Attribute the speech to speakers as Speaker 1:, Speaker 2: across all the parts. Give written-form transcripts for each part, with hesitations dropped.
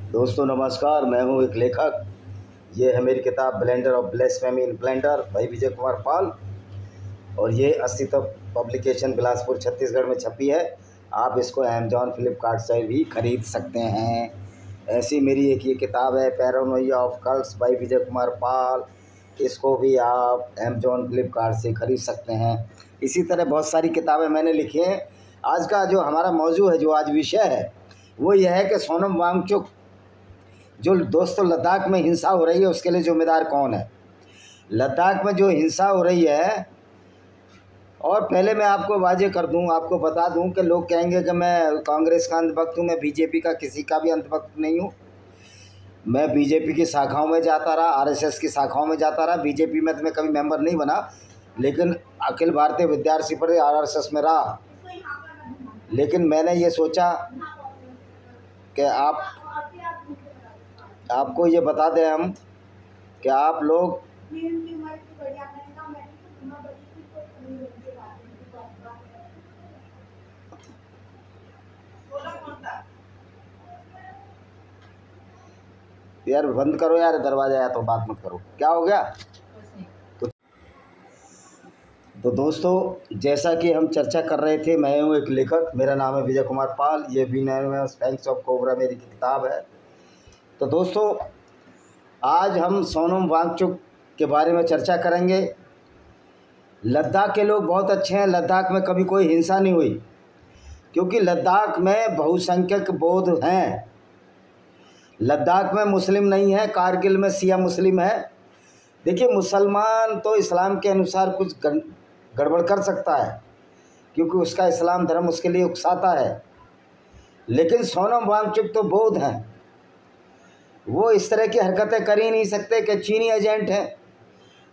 Speaker 1: दोस्तों नमस्कार, मैं हूं एक लेखक। ये है मेरी किताब ब्लेंडर ऑफ ब्लेस्फेमी इन ब्लेंडर भाई विजय कुमार पाल, और ये अस्तित्व पब्लिकेशन बिलासपुर छत्तीसगढ़ में छपी है। आप इसको अमेजॉन फ्लिपकार्ट से भी खरीद सकते हैं। ऐसी मेरी एक ये किताब है पैरानोइया ऑफ कल्ट्स भाई विजय कुमार पाल, इसको भी आप अमेजॉन फ्लिपकार्ट से खरीद सकते हैं। इसी तरह बहुत सारी किताबें मैंने लिखी हैं। आज का जो हमारा मौजू है, जो आज विषय है, वो यह है कि सोनम वांगचुक जो दोस्तों लद्दाख में हिंसा हो रही है उसके लिए जिम्मेदार कौन है। लद्दाख में जो हिंसा हो रही है, और पहले मैं आपको वाजे कर दूं, आपको बता दूं कि लोग कहेंगे कि मैं कांग्रेस का अंधभक्त हूं, मैं बीजेपी का किसी का भी अंधभक्त नहीं हूं। मैं बीजेपी की शाखाओं में जाता रहा, आरएसएस की शाखाओं में जाता रहा। बीजेपी में तो मैं कभी मेंबर नहीं बना, लेकिन अखिल भारतीय विद्यार्थी परिषद आरएसएस में रहा। लेकिन मैंने ये सोचा कि आपको ये बता दें हम कि आप लोग यार बंद करो यार दरवाजा, या तो बात मत करो। क्या हो गया? तो दोस्तों, जैसा कि हम चर्चा कर रहे थे, मैं हूँ एक लेखक, मेरा नाम है विजय कुमार पाल। ये फैंक्स ऑफ कोबरा मेरी किताब है। तो दोस्तों, आज हम सोनम वांगचुक के बारे में चर्चा करेंगे। लद्दाख के लोग बहुत अच्छे हैं। लद्दाख में कभी कोई हिंसा नहीं हुई, क्योंकि लद्दाख में बहुसंख्यक बौद्ध हैं। लद्दाख में मुस्लिम नहीं है, कारगिल में शिया मुस्लिम है। देखिए, मुसलमान तो इस्लाम के अनुसार कुछ गड़बड़ कर सकता है, क्योंकि उसका इस्लाम धर्म उसके लिए उकसाता है। लेकिन सोनम वांगचुक तो बौद्ध हैं, वो इस तरह की हरकतें कर ही नहीं सकते कि चीनी एजेंट हैं।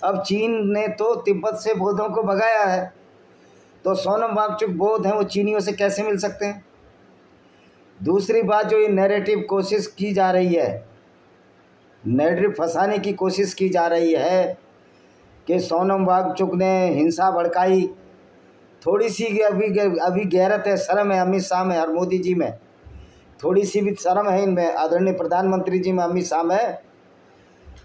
Speaker 1: अब चीन ने तो तिब्बत से बौद्धों को भगाया है, तो सोनम वांगचुक बौद्ध हैं, वो चीनियों से कैसे मिल सकते हैं। दूसरी बात, जो ये नैरेटिव कोशिश की जा रही है, नैरेटिव फंसाने की कोशिश की जा रही है कि सोनम वांगचुक ने हिंसा भड़काई। थोड़ी सी अभी गैरत है, शर्म है अमित शाह में और मोदी जी में, थोड़ी सी भी शर्म है इनमें, आदरणीय प्रधानमंत्री जी में, अमित शाह में।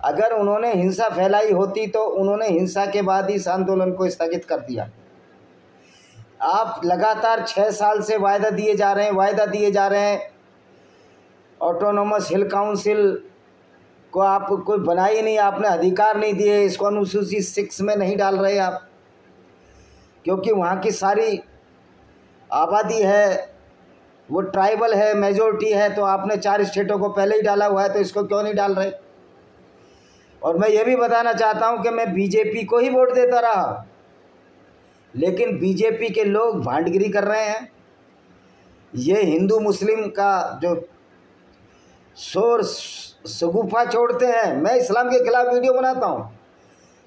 Speaker 1: अगर उन्होंने हिंसा फैलाई होती तो उन्होंने हिंसा के बाद ही इस आंदोलन को स्थगित कर दिया। आप लगातार 6 साल से वायदा दिए जा रहे हैं। ऑटोनोमस हिल काउंसिल को आप कोई बना ही नहीं, आपने अधिकार नहीं दिए। इसको अनुसूची 6 में नहीं डाल रहे आप, क्योंकि वहाँ की सारी आबादी है, वो ट्राइबल है, मेजॉरिटी है। तो आपने 4 स्टेटों को पहले ही डाला हुआ है, तो इसको क्यों नहीं डाल रहे। और मैं ये भी बताना चाहता हूँ कि मैं बीजेपी को ही वोट देता रहा, लेकिन बीजेपी के लोग भांडगिरी कर रहे हैं। ये हिंदू मुस्लिम का जो शोर शगुफा छोड़ते हैं। मैं इस्लाम के खिलाफ वीडियो बनाता हूँ,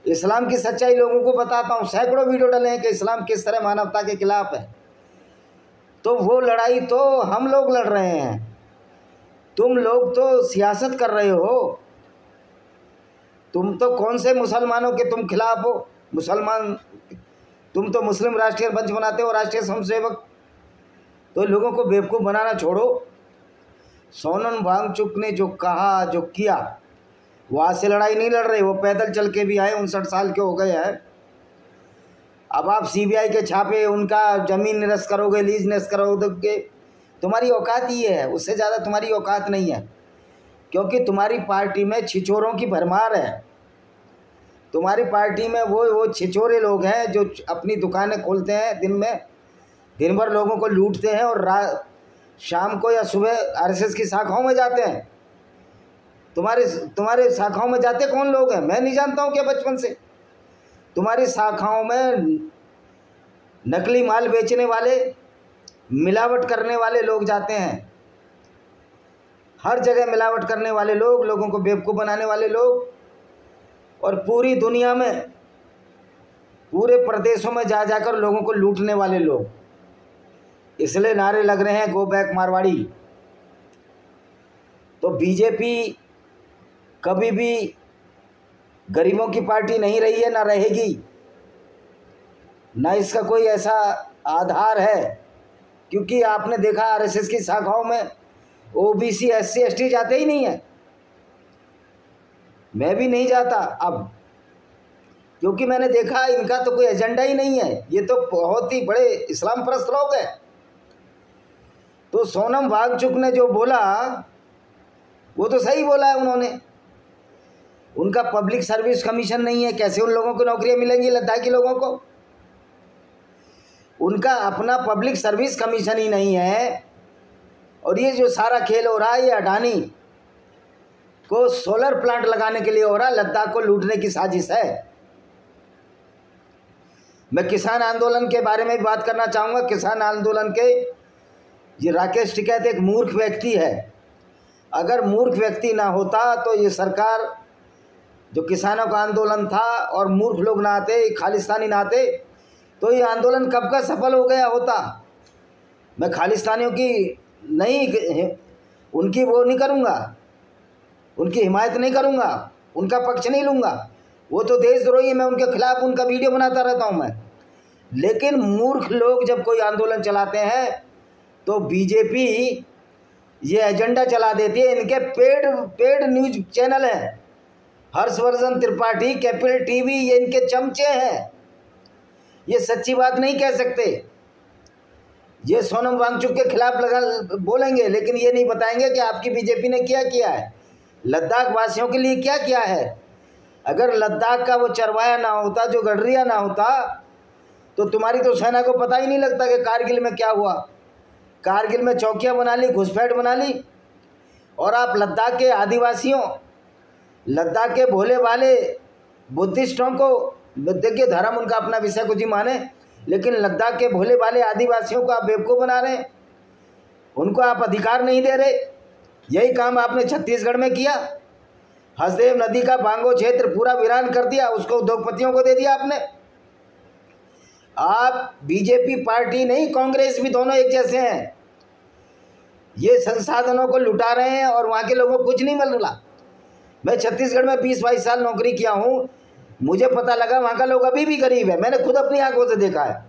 Speaker 1: इस्लाम की सच्चाई लोगों को बताता हूँ। सैकड़ों वीडियो डाले हैं कि इस्लाम किस तरह मानवता के खिलाफ है। तो वो लड़ाई तो हम लोग लड़ रहे हैं, तुम लोग तो सियासत कर रहे हो। तुम तो कौन से मुसलमानों के तुम खिलाफ हो? मुसलमान, तुम तो मुस्लिम राष्ट्रीय मंच बनाते हो, राष्ट्रीय स्वयंसेवक। तो लोगों को बेवकूफ़ बनाना छोड़ो। सोनम वांगचुक ने जो कहा, जो किया, वहाँ से लड़ाई नहीं लड़ रहे। वो पैदल चल के भी आए, 59 साल के हो गए हैं। अब आप सीबीआई के छापे, उनका ज़मीन निरस्त करोगे, लीज निरस्त करोगे, तुम्हारी औकात ही है, उससे ज़्यादा तुम्हारी औकात नहीं है। क्योंकि तुम्हारी पार्टी में छिछोरों की भरमार है। तुम्हारी पार्टी में वो छिछोरे लोग हैं जो अपनी दुकानें खोलते हैं, दिन भर लोगों को लूटते हैं, और शाम को या सुबह आरएसएस की शाखाओं में जाते हैं। तुम्हारे शाखाओं में जाते कौन लोग हैं? मैं नहीं जानता हूँ क्या बचपन से। तुम्हारी शाखाओं में नकली माल बेचने वाले, मिलावट करने वाले लोग जाते हैं। हर जगह मिलावट करने वाले लोग, लोगों को बेवकूफ़ बनाने वाले लोग, और पूरी दुनिया में, पूरे प्रदेशों में जाकर लोगों को लूटने वाले लोग। इसलिए नारे लग रहे हैं, गो बैक मारवाड़ी। तो बीजेपी कभी भी गरीबों की पार्टी नहीं रही है, ना रहेगी, ना इसका कोई ऐसा आधार है। क्योंकि आपने देखा आरएसएस की शाखाओं में ओबीसी SC ST जाते ही नहीं है, मैं भी नहीं जाता अब, क्योंकि मैंने देखा इनका तो कोई एजेंडा ही नहीं है, ये तो बहुत ही बड़े इस्लाम परस्त लोग हैं। तो सोनम वांगचुक ने जो बोला वो तो सही बोला है उन्होंने। उनका पब्लिक सर्विस कमीशन नहीं है, कैसे उन लोगों को नौकरियां मिलेंगी लद्दाखी लोगों को? उनका अपना पब्लिक सर्विस कमीशन ही नहीं है। और ये जो सारा खेल हो रहा है, ये अडानी को सोलर प्लांट लगाने के लिए हो रहा है, लद्दाख को लूटने की साजिश है। मैं किसान आंदोलन के बारे में भी बात करना चाहूँगा। किसान आंदोलन के ये राकेश टिकैत एक मूर्ख व्यक्ति है। अगर मूर्ख व्यक्ति ना होता तो ये सरकार, जो किसानों का आंदोलन था और मूर्ख लोग ना आते, खालिस्तानी ना आते, तो ये आंदोलन कब का सफल हो गया होता। मैं खालिस्तानियों की नहीं, उनकी वो नहीं करूँगा, उनकी हिमायत नहीं करूँगा, उनका पक्ष नहीं लूँगा, वो तो देशद्रोही है, मैं उनके खिलाफ उनका वीडियो बनाता रहता हूँ मैं। लेकिन मूर्ख लोग जब कोई आंदोलन चलाते हैं तो बीजेपी ये एजेंडा चला देती है। इनके पेड न्यूज चैनल हैं, हर्षवर्धन त्रिपाठी, कैपिटल टीवी, ये इनके चमचे हैं। ये सच्ची बात नहीं कह सकते। ये सोनम वांगचुक के खिलाफ बोलेंगे, लेकिन ये नहीं बताएंगे कि आपकी बीजेपी ने क्या किया है, लद्दाख वासियों के लिए क्या किया है। अगर लद्दाख का वो चरवाया ना होता, जो गडरिया ना होता, तो तुम्हारी तो सेना को पता ही नहीं लगता कि कारगिल में क्या हुआ। कारगिल में चौकियां बना ली, घुसपैठ बना ली, और आप लद्दाख के आदिवासियों, लद्दाख के भोले वाले बुद्धिस्टों को, देखिए धर्म उनका अपना विषय कुछ ही माने, लेकिन लद्दाख के भोले वाले आदिवासियों को आप बेवकूफ़ बना रहे हैं, उनको आप अधिकार नहीं दे रहे। यही काम आपने छत्तीसगढ़ में किया। हसदेव नदी का बांगो क्षेत्र पूरा वीरान कर दिया, उसको उद्योगपतियों को दे दिया आपने। आप बीजेपी पार्टी नहीं, कांग्रेस भी, दोनों एक जैसे हैं। ये संसाधनों को लुटा रहे हैं और वहाँ के लोगों को कुछ नहीं मिल रहा। मैं छत्तीसगढ़ में 20-22 साल नौकरी किया हूँ, मुझे पता लगा वहाँ का लोग अभी भी गरीब है। मैंने खुद अपनी आंखों से देखा है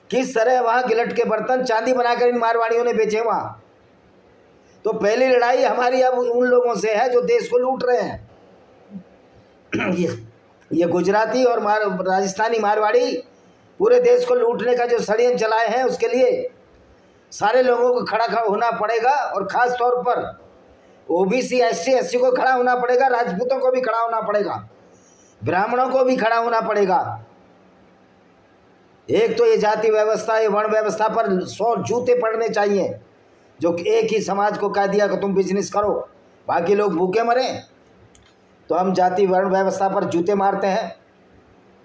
Speaker 1: किस तरह वहाँ गिलट के बर्तन चांदी बनाकर इन मारवाड़ियों ने बेचे वहाँ। तो पहली लड़ाई हमारी अब उन लोगों से है जो देश को लूट रहे हैं। ये गुजराती और राजस्थानी मारवाड़ी पूरे देश को लूटने का जो षड्यंत्र चलाए हैं, उसके लिए सारे लोगों को खड़ा होना पड़ेगा। और ख़ास तौर पर ओबीसी SC SC को खड़ा होना पड़ेगा, राजपूतों को भी खड़ा होना पड़ेगा, ब्राह्मणों को भी खड़ा होना पड़ेगा। एक तो ये जाति व्यवस्था, ये वर्ण व्यवस्था पर 100 जूते पड़ने चाहिए, जो एक ही समाज को कह दिया कि तुम बिजनेस करो, बाकी लोग भूखे मरें। तो हम जाति वर्ण व्यवस्था पर जूते मारते हैं।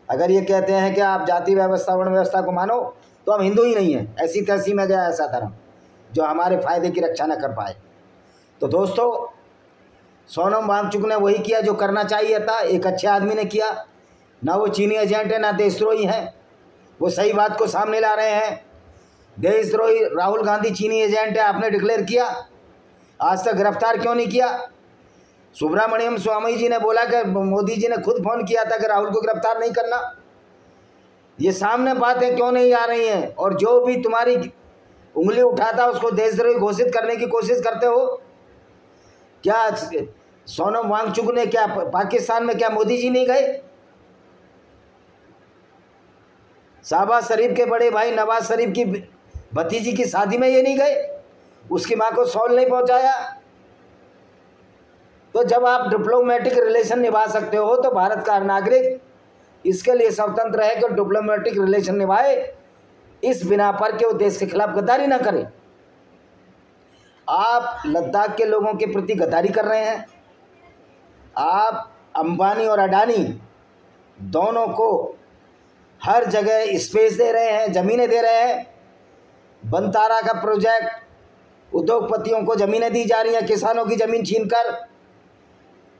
Speaker 1: अगर ये कहते हैं कि आप जाति व्यवस्था वर्ण व्यवस्था को मानो, तो हम हिंदू ही नहीं हैं। ऐसी तैसी में गया ऐसा धर्म जो हमारे फायदे की रक्षा न कर पाए। तो दोस्तों, सोनम वांगचुक ने वही किया जो करना चाहिए था, एक अच्छे आदमी ने किया। ना वो चीनी एजेंट है, ना देशद्रोही हैं, वो सही बात को सामने ला रहे हैं। देशद्रोही राहुल गांधी चीनी एजेंट है, आपने डिक्लेयर किया, आज तक गिरफ्तार क्यों नहीं किया? सुब्रमण्यम स्वामी जी ने बोला कि मोदी जी ने खुद फोन किया था कि राहुल को गिरफ्तार नहीं करना। ये सामने बातें क्यों नहीं आ रही हैं? और जो भी तुम्हारी उंगली उठाता उसको देशद्रोही घोषित करने की कोशिश करते हो। क्या सोनम वांगचुक ने, क्या पाकिस्तान में क्या मोदी जी नहीं गए? शहबाज शरीफ के बड़े भाई नवाज शरीफ की भतीजी की शादी में ये नहीं गए? उसकी मां को सॉल नहीं पहुंचाया? तो जब आप डिप्लोमेटिक रिलेशन निभा सकते हो तो भारत का नागरिक इसके लिए स्वतंत्र है कि डिप्लोमेटिक रिलेशन निभाए, इस बिना पर कि वो देश के खिलाफ गद्दारी ना करे। आप लद्दाख के लोगों के प्रति गद्दारी कर रहे हैं। आप अंबानी और अडानी दोनों को हर जगह स्पेस दे रहे हैं, ज़मीनें दे रहे हैं। बनतारा का प्रोजेक्ट, उद्योगपतियों को ज़मीनें दी जा रही हैं, किसानों की ज़मीन छीनकर।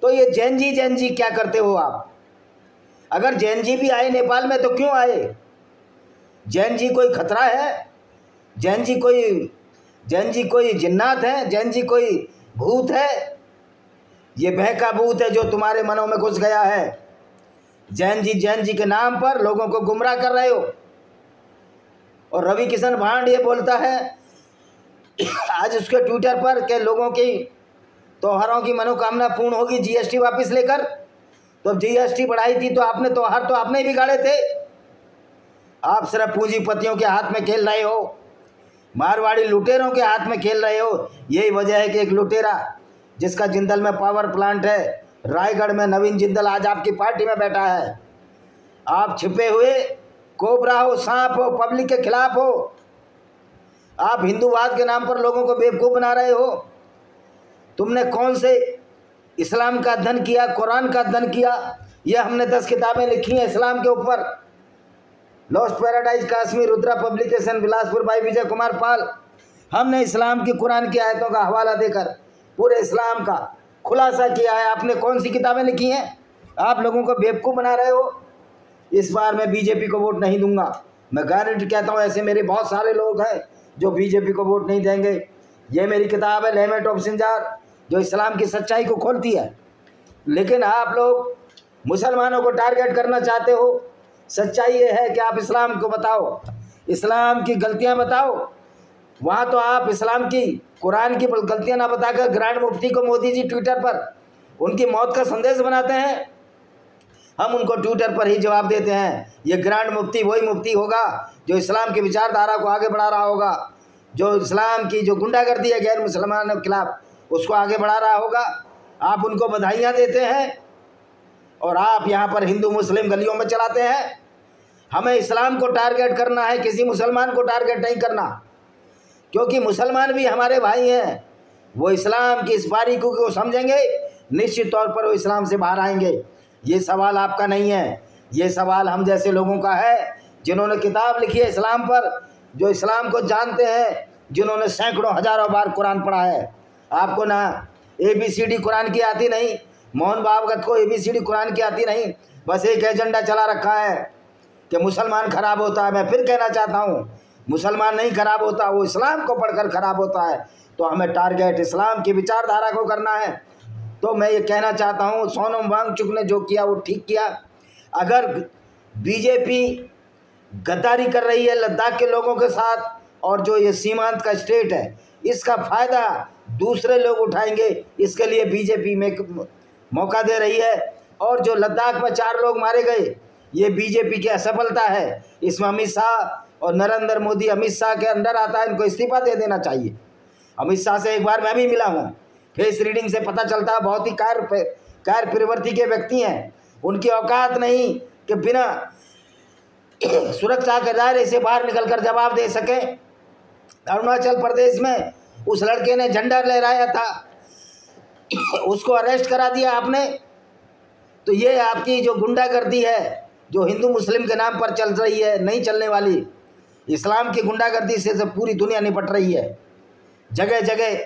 Speaker 1: तो ये जैन जी क्या करते हो आप? अगर जैन जी भी आए नेपाल में तो क्यों आए? जैन जी कोई खतरा है? जैन जी कोई जिन्नात है? जैन जी कोई भूत है? ये बहका भूत है जो तुम्हारे मनों में घुस गया है। जैन जी के नाम पर लोगों को गुमराह कर रहे हो। और रवि किशन भांड ये बोलता है आज उसके ट्विटर पर के लोगों की त्योहारों की मनोकामना पूर्ण होगी जीएसटी वापस लेकर। तो जीएसटी बढ़ाई थी तो आपने त्योहार तो आपने ही बिगाड़े थे। आप सिर्फ पूंजीपतियों के हाथ में खेल रहे हो, मारवाड़ी लुटेरों के हाथ में खेल रहे हो। यही वजह है कि एक लुटेरा जिसका जिंदल में पावर प्लांट है, रायगढ़ में नवीन जिंदल आज आपकी पार्टी में बैठा है। आप छिपे हुए कोबरा हो, सांप हो, पब्लिक के खिलाफ हो। आप हिंदूवाद के नाम पर लोगों को बेवकूफ़ बना रहे हो। तुमने कौन से इस्लाम का अध्ययन किया, कुरान का अध्ययन किया? यह हमने 10 किताबें लिखी हैं इस्लाम के ऊपर। Lost paradise Kashmir, Rudra publication, Bilaspur भाई विजय कुमार पाल। हमने इस्लाम की कुरान की आयतों का हवाला देकर पूरे इस्लाम का खुलासा किया है। आपने कौन सी किताबें लिखी हैं? आप लोगों को बेवकूफ़ बना रहे हो। इस बार मैं बीजेपी को वोट नहीं दूंगा। मैं गारंटी कहता हूँ, ऐसे मेरे बहुत सारे लोग हैं जो बीजेपी को वोट नहीं देंगे। ये मेरी किताब है लेमेट ऑफ सिंजार, जो इस्लाम की सच्चाई को खोलती है। लेकिन आप लोग मुसलमानों को टारगेट करना चाहते हो। सच्चाई ये है कि आप इस्लाम को बताओ, इस्लाम की गलतियां बताओ। वहाँ तो आप इस्लाम की कुरान की गलतियां ना बताकर ग्रैंड मुफ्ती को मोदी जी ट्विटर पर उनकी मौत का संदेश बनाते हैं। हम उनको ट्विटर पर ही जवाब देते हैं। ये ग्रैंड मुफ्ती वही मुफ्ती होगा जो इस्लाम की विचारधारा को आगे बढ़ा रहा होगा, जो इस्लाम की जो गुंडागर्दी है गैर मुसलमानों के खिलाफ उसको आगे बढ़ा रहा होगा। आप उनको बधाइयाँ देते हैं और आप यहाँ पर हिंदू मुस्लिम गलियों में चलाते हैं। हमें इस्लाम को टारगेट करना है, किसी मुसलमान को टारगेट नहीं करना, क्योंकि मुसलमान भी हमारे भाई हैं। वो इस्लाम की इस बारीकी को समझेंगे, निश्चित तौर पर वो इस्लाम से बाहर आएंगे। ये सवाल आपका नहीं है, ये सवाल हम जैसे लोगों का है जिन्होंने किताब लिखी है इस्लाम पर, जो इस्लाम को जानते हैं, जिन्होंने सैकड़ों हजारों बार कुरान पढ़ा है। आपको ना ABCD कुरान की आती नहीं, मोहन भागवत को ABCD कुरान की आती नहीं, बस एक एजेंडा चला रखा है कि मुसलमान खराब होता है। मैं फिर कहना चाहता हूँ, मुसलमान नहीं खराब होता, वो इस्लाम को पढ़कर खराब होता है। तो हमें टारगेट इस्लाम की विचारधारा को करना है। तो मैं ये कहना चाहता हूँ, सोनम वांगचुक ने जो किया वो ठीक किया। अगर बीजेपी गद्दारी कर रही है लद्दाख के लोगों के साथ, और जो ये सीमांत का स्टेट है, इसका फ़ायदा दूसरे लोग उठाएंगे, इसके लिए बीजेपी में मौका दे रही है। और जो लद्दाख में 4 लोग मारे गए, ये बीजेपी की असफलता है। इसमें अमित शाह और नरेंद्र मोदी अमित शाह के अंडर आता है, इनको इस्तीफा दे देना चाहिए। अमित शाह से एक बार मैं भी मिला हूँ, फेस रीडिंग से पता चलता है बहुत ही कार प्रवृत्ति के व्यक्ति हैं। उनकी औकात नहीं कि बिना सुरक्षा के दायरे से बाहर निकलकर जवाब दे सके। अरुणाचल प्रदेश में उस लड़के ने झंडा लहराया था, उसको अरेस्ट करा दिया आपने। तो ये आपकी जो गुंडागर्दी है, जो हिंदू मुस्लिम के नाम पर चल रही है, नहीं चलने वाली। इस्लाम की गुंडागर्दी से पूरी दुनिया निपट रही है। जगह जगह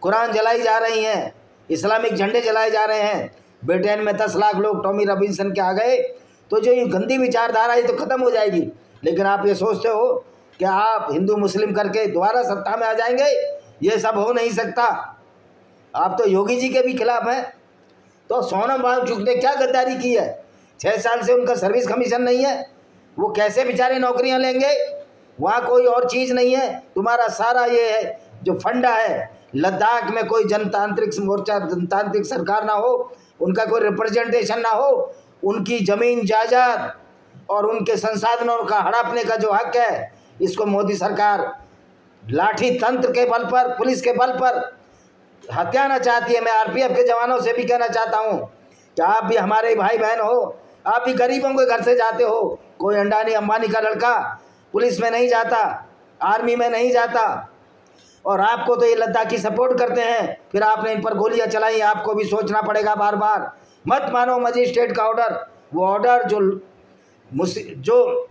Speaker 1: कुरान जलाई जा रही हैं, इस्लामिक झंडे जलाए जा रहे हैं। ब्रिटेन में 10 लाख लोग टॉमी रॉबिन्सन के आ गए। तो जो ये गंदी विचारधारा है तो ख़त्म हो जाएगी। लेकिन आप ये सोचते हो कि आप हिंदू मुस्लिम करके दोबारा सत्ता में आ जाएंगे, ये सब हो नहीं सकता। आप तो योगी जी के भी खिलाफ हैं। तो सोनम वांगचुक ने क्या गद्दारी की है? 6 साल से उनका सर्विस कमीशन नहीं है, वो कैसे बेचारे नौकरियां लेंगे? वहाँ कोई और चीज़ नहीं है। तुम्हारा सारा ये है जो फंडा है, लद्दाख में कोई जनतांत्रिक मोर्चा, जनतांत्रिक सरकार ना हो, उनका कोई रिप्रेजेंटेशन ना हो, उनकी ज़मीन जायदाद और उनके संसाधनों का हड़पने का जो हक है, इसको मोदी सरकार लाठी तंत्र के बल पर, पुलिस के बल पर हत्याना चाहती है। मैं RPF के जवानों से भी कहना चाहता हूँ कि आप भी हमारे भाई बहन हो, आप भी गरीबों के घर से जाते हो। कोई अंडानी अंबानी का लड़का पुलिस में नहीं जाता, आर्मी में नहीं जाता, और आपको तो ये लद्दाखी सपोर्ट करते हैं। फिर आपने इन पर गोलियां चलाई, आपको भी सोचना पड़ेगा बार बार। मत मानो मजिस्ट्रेट का ऑर्डर, वो ऑर्डर जो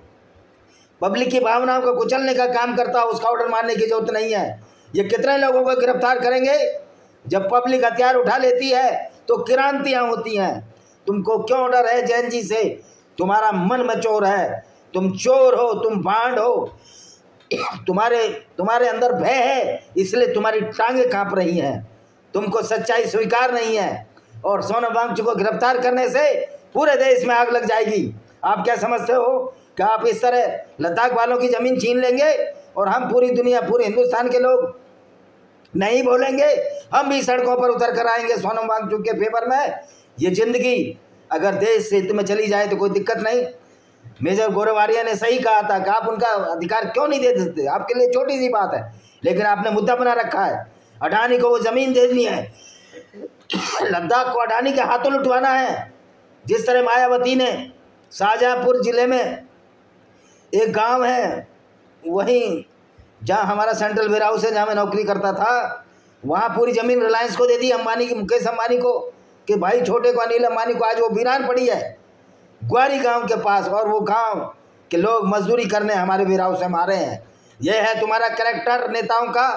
Speaker 1: पब्लिक की भावनाओं को कुचलने का काम करता है, उसका ऑर्डर मानने की जरूरत नहीं है। ये कितने लोगों को गिरफ्तार करेंगे? जब पब्लिक हथियार उठा लेती है तो क्रांतियाँ होती हैं। तुमको क्यों डर है जैन जी से? तुम्हारा मन में चोर है, तुम चोर हो, तुम भांड हो, तुम्हारे अंदर भय है, इसलिए तुम्हारी टांगें कांप रही हैं। तुमको सच्चाई स्वीकार नहीं है। और सोनम वांगचुक को गिरफ्तार करने से पूरे देश में आग लग जाएगी। आप क्या समझते हो कि आप इस तरह लद्दाख वालों की ज़मीन छीन लेंगे और हम पूरी दुनिया, पूरे हिंदुस्तान के लोग नहीं बोलेंगे, हम भी सड़कों पर उतर कर आएंगे सोनम वांगचुक के फेवर में। ये जिंदगी अगर देश से हित में चली जाए तो कोई दिक्कत नहीं। मेजर गोरेवारिया ने सही कहा था कि आप उनका अधिकार क्यों नहीं दे देते, आपके लिए छोटी सी बात है, लेकिन आपने मुद्दा बना रखा है। अडानी को वो ज़मीन देनी है, लद्दाख को अडानी के हाथों लुटवाना है। जिस तरह मायावती ने शाहजहाँपुर ज़िले में एक गांव है, वहीं जहां हमारा सेंट्रल वेयर हाउस है, जहां मैं नौकरी करता था, वहां पूरी ज़मीन रिलायंस को दे दी, अंबानी की, मुकेश अंबानी को, कि भाई छोटे को, अनिल अंबानी को। आज वो वीरान पड़ी है ग्वारी गांव के पास, और वो गांव के लोग मजदूरी करने हमारे वेयर हाउस में आ रहे हैं। यह है तुम्हारा कैरेक्टर नेताओं का,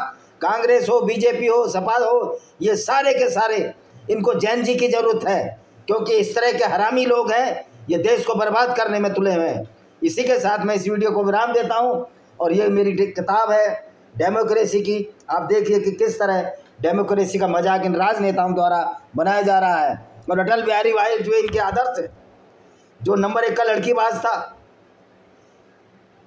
Speaker 1: कांग्रेस हो, बीजेपी हो, सपा हो, ये सारे के सारे, इनको जैन जी की ज़रूरत है, क्योंकि इस तरह के हरामी लोग हैं, ये देश को बर्बाद करने में तुले हुए हैं। इसी के साथ मैं इस वीडियो को विराम देता हूँ, और ये मेरी किताब है डेमोक्रेसी की। आप देखिए कि किस तरह डेमोक्रेसी का मजाक इन राजनेताओं द्वारा बनाया जा रहा है। और अटल बिहारी वाजपेयी इनके आदर्श है, जो नंबर 1 का लड़कीबाज था।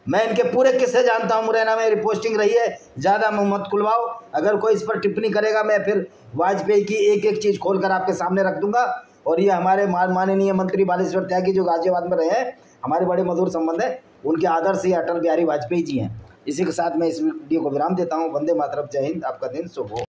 Speaker 1: मैं इनके पूरे किस्से जानता हूँ, मुरैना में मेरी पोस्टिंग रही है, ज़्यादा मुँह मत खुलवाओ। अगर कोई इस पर टिप्पणी करेगा, मैं फिर वाजपेयी की एक एक चीज़ खोलकर आपके सामने रख दूंगा। और ये हमारे माननीय मंत्री बालेश्वर त्यागी, जो गाजियाबाद में रहे हैं, हमारे बड़े मधुर संबंध है, उनके आदर्श ही अटल बिहारी वाजपेयी जी हैं। इसी के साथ मैं इस वीडियो को विराम देता हूँ। वंदे मातरम, जय हिंद, आपका दिन शुभ हो।